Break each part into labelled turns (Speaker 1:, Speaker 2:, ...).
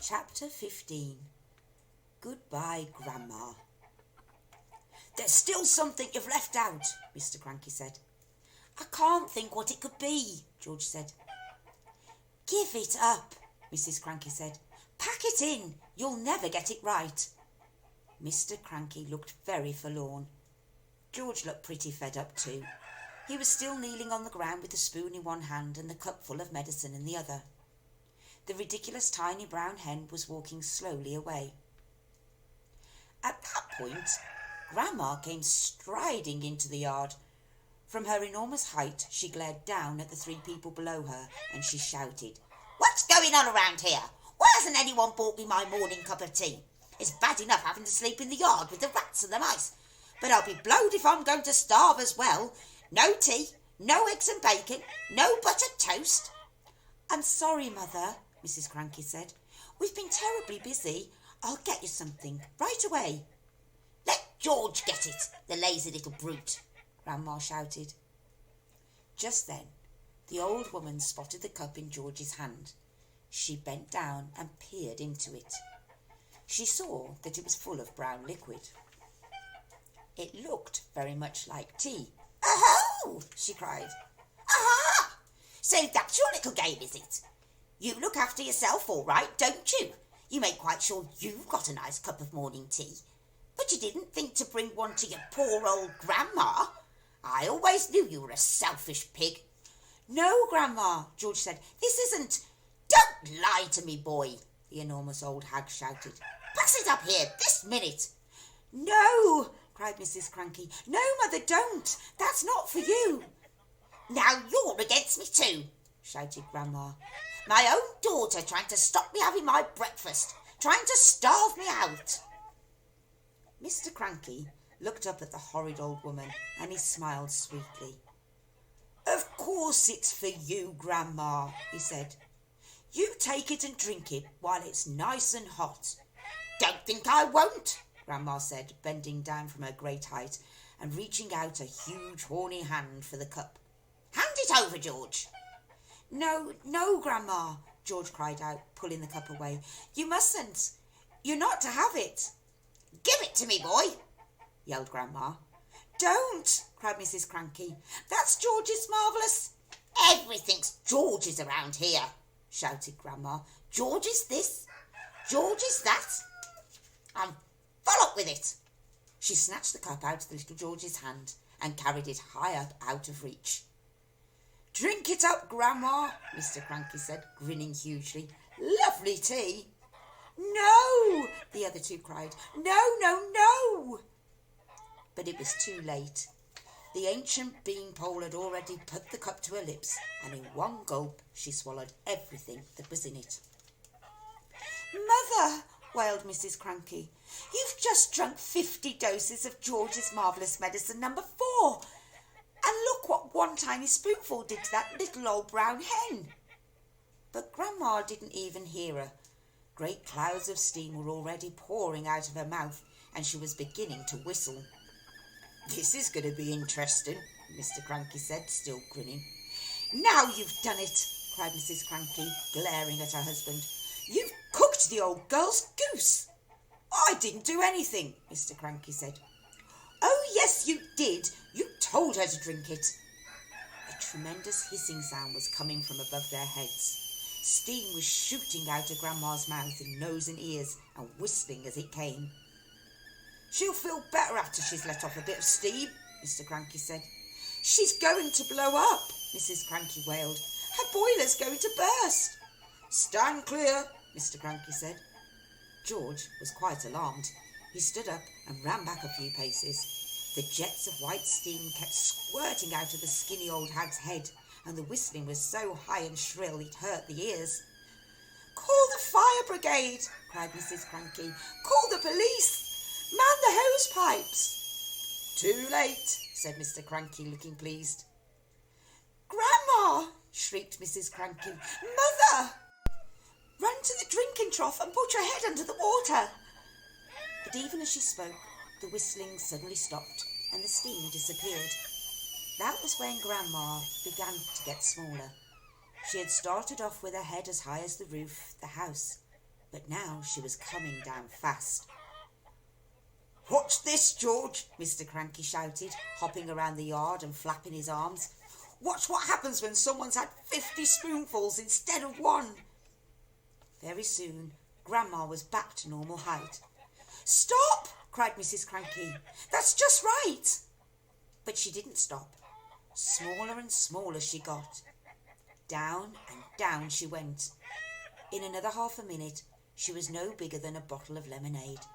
Speaker 1: Chapter 15. Goodbye, Grandma. "There's still something you've left out," Mr. Cranky said. "I can't think what it could be," George said. "Give it up," Mrs. Cranky said. "Pack it in. You'll never get it right." Mr. Cranky looked very forlorn. George looked pretty fed up too. He was still kneeling on the ground with the spoon in one hand and the cup full of medicine in the other. The ridiculous tiny brown hen was walking slowly away. At that point, Grandma came striding into the yard. From her enormous height, she glared down at the three people below her and she shouted, "What's going on around here? Why hasn't anyone bought me my morning cup of tea? It's bad enough having to sleep in the yard with the rats and the mice, but I'll be blowed if I'm going to starve as well. No tea, no eggs and bacon, no buttered toast." "I'm sorry, Mother," Mrs. Cranky said. "We've been terribly busy. I'll get you something right away."
Speaker 2: "Let George get it, the lazy little brute," Grandma shouted.
Speaker 1: Just then, the old woman spotted the cup in George's hand. She bent down and peered into it. She saw that it was full of brown liquid. It looked very much like tea.
Speaker 2: "Oh!" she cried. "Aha! So that's your little game, is it? You look after yourself all right, don't you? You make quite sure you've got a nice cup of morning tea. But you didn't think to bring one to your poor old Grandma. I always knew you were a selfish pig."
Speaker 1: "No, Grandma," George said. "This isn't—"
Speaker 2: "Don't lie to me, boy," the enormous old hag shouted. "Pass it up here this minute."
Speaker 1: "No," cried Mrs. Cranky. "No, Mother, don't. That's not for you."
Speaker 2: "Now you're against me too," shouted Grandma. "My own daughter trying to stop me having my breakfast, trying to starve me out."
Speaker 1: Mr. Cranky looked up at the horrid old woman and he smiled sweetly. "Of course it's for you, Grandma," he said. "You take it and drink it while it's nice and hot."
Speaker 2: "Don't think I won't,"
Speaker 1: Grandma said, bending down from her great height and reaching out a huge horny hand for the cup.
Speaker 2: "Hand it over, George."
Speaker 1: "No, no, Grandma," George cried out, pulling the cup away. "You mustn't. You're not to have it."
Speaker 2: "Give it to me, boy,"
Speaker 1: yelled Grandma. "Don't," cried Mrs. Cranky. "That's George's Marvellous."
Speaker 2: "Everything's George's around here," shouted Grandma. "George is this, George is that. I'm full up with it." She snatched the cup out of the little George's hand and carried it high up out of reach.
Speaker 1: "Drink it up, Grandma," Mr. Cranky said, grinning hugely. "Lovely tea." "No," the other two cried. "No, no, no." But it was too late. The ancient beanpole had already put the cup to her lips, and in one gulp she swallowed everything that was in it. "Mother," wailed Mrs. Cranky, "you've just drunk 50 doses of George's Marvellous Medicine No. 4. And look what one tiny spoonful did to that little old brown hen." But Grandma didn't even hear her. Great clouds of steam were already pouring out of her mouth, and she was beginning to whistle. "This is going to be interesting," Mr. Cranky said, still grinning. "Now you've done it," cried Mrs. Cranky, glaring at her husband. "You've cooked the old girl's goose." "I didn't do anything," Mr. Cranky said. "Oh, yes, you did. You told her to drink it." A tremendous hissing sound was coming from above their heads. Steam was shooting out of Grandma's mouth and nose and ears and whistling as it came. "She'll feel better after she's let off a bit of steam," Mr. Cranky said. "She's going to blow up," Mrs. Cranky wailed. "Her boiler's going to burst." "Stand clear," Mr. Cranky said. George was quite alarmed. He stood up and ran back a few paces. The jets of white steam kept squirting out of the skinny old hag's head, and the whistling was so high and shrill it hurt the ears. "Call the fire brigade," cried Mrs. Cranky. "Call the police. Man the hose pipes." "Too late," said Mr. Cranky, looking pleased. "Grandma," shrieked Mrs. Cranky. "Mother! Run to the drinking trough and put your head under the water." But even as she spoke, the whistling suddenly stopped and the steam disappeared. That was when Grandma began to get smaller. She had started off with her head as high as the roof of the house, but now she was coming down fast. "Watch this, George," Mr. Cranky shouted, hopping around the yard and flapping his arms. "Watch what happens when someone's had 50 spoonfuls instead of one." Very soon, Grandma was back to normal height. "Stop!" cried Mrs. Cranky. "That's just right." But she didn't stop. Smaller and smaller she got. Down and down she went. In another half a minute, she was no bigger than a bottle of lemonade.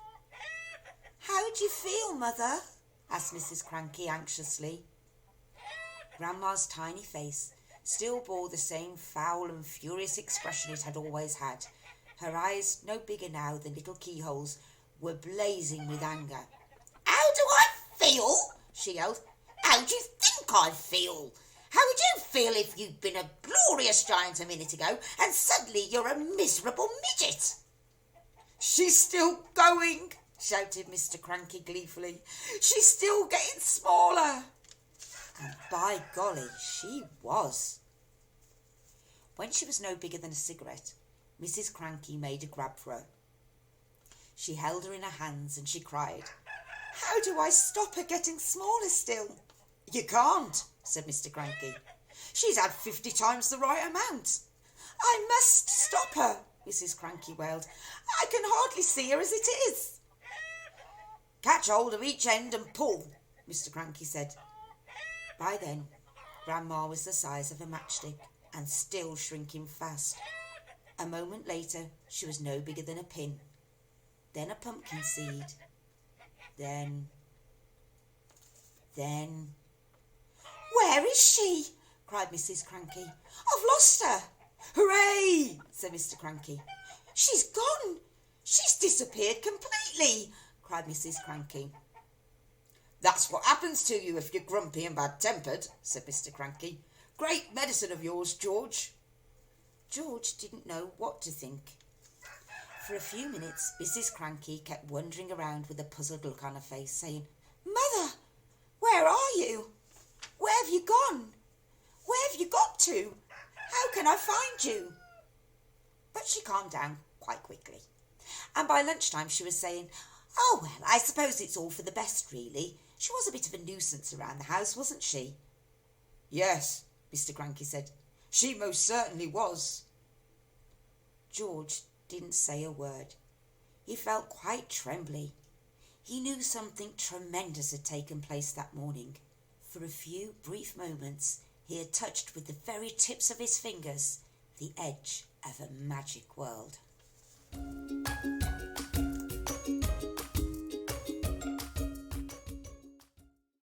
Speaker 1: "How do you feel, Mother?" asked Mrs. Cranky anxiously. Grandma's tiny face still bore the same foul and furious expression it had always had. Her eyes, no bigger now than little keyholes, were blazing with anger.
Speaker 2: "How do I feel?" she yelled. "How do you think I feel? How would you feel if you'd been a glorious giant a minute ago and suddenly you're a miserable midget?"
Speaker 1: "She's still going," shouted Mr. Cranky gleefully. "She's still getting smaller." And by golly, she was. When she was no bigger than a cigarette, Mrs. Cranky made a grab for her. She held her in her hands and she cried, "How do I stop her getting smaller still?" "You can't," said Mr. Cranky. "She's had 50 times the right amount." "I must stop her," Mrs. Cranky wailed. "I can hardly see her as it is." "Catch hold of each end and pull," Mr. Cranky said. By then, Grandma was the size of a matchstick and still shrinking fast. A moment later, she was no bigger than a pin, then a pumpkin seed, then... "Where is she?" cried Mrs. Cranky. "I've lost her." "Hooray!" said Mr. Cranky. "She's gone. She's disappeared completely," cried Mrs. Cranky. "That's what happens to you if you're grumpy and bad-tempered," said Mr. Cranky. "Great medicine of yours, George." George didn't know what to think. For a few minutes, Mrs. Cranky kept wandering around with a puzzled look on her face, saying, "Mother, where are you? Where have you gone? Where have you got to? How can I find you?" But she calmed down quite quickly. And by lunchtime she was saying, "Oh, well, I suppose it's all for the best, really. She was a bit of a nuisance around the house, wasn't she?" "Yes," Mr. Cranky said. "She most certainly was." George didn't say a word. He felt quite trembly. He knew something tremendous had taken place that morning. For a few brief moments, he had touched with the very tips of his fingers the edge of a magic world.